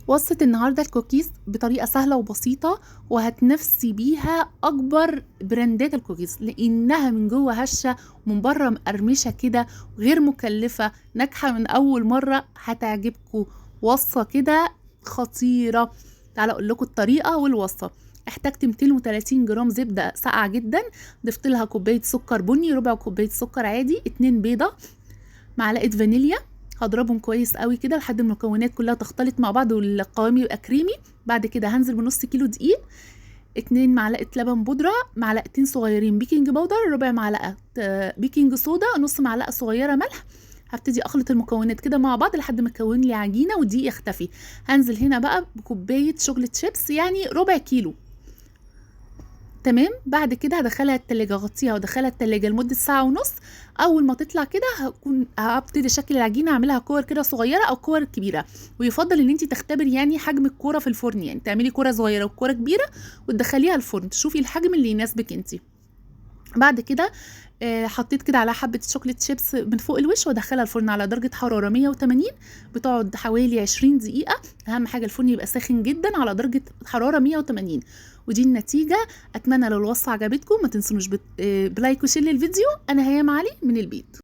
وصفة النهاردة الكوكيز بطريقة سهلة وبسيطة، وهتنافسي بيها أكبر براندات الكوكيز، لأنها من جوه هشة ومن بره مقرمشة كده، وغير مكلفة، ناجحة من أول مرة، هتعجبكم. وصفة كده خطيرة. تعالى أقول لكم الطريقة والوصفة. احتجت 230 جرام زبدة ساقعة جدا، ضفت لها كوباية سكر بني، ربع كوباية سكر عادي، 2 بيضة، معلقة فانيليا. هضربهم كويس قوي كده لحد المكونات كلها تختلط مع بعض والقوام يبقى كريمي. بعد كده هنزل بنص كيلو دقيق، 2 معلقة لبن بودرة، معلقتين صغيرين بيكنج باودر، ربع معلقة بيكنج صودا، نص معلقة صغيرة ملح. هبتدي اخلط المكونات كده مع بعض لحد ما اكون لي عجينة والدقيق يختفي. هنزل هنا بقى بكوباية شوكليت شيبس، يعني ربع كيلو. تمام. بعد كده هدخلها التلاجة، اغطيها وادخلها التلاجة لمدة ساعة ونص. اول ما تطلع كده هبتدي اشكل العجينة، اعملها كور كده صغيرة او كور كبيرة، ويفضل ان انت تختبري يعني حجم الكورة في الفرن، يعني تعملي كورة صغيرة وكورة كبيرة وتدخليها الفرن، تشوفي الحجم اللي يناسبك انت. بعد كده حطيت كده على حبة شوكليت شيبس من فوق الوش، وادخلها الفرن على درجة حرارة 180، بتقعد حوالي 20 دقيقة. اهم حاجة الفرن يبقى ساخن جدا على درجة حرارة 180. ودي النتيجة. اتمنى لو الوصفة عجبتكم ما تنسونوش بلايك وشير للفيديو. انا هيام علي من البيت.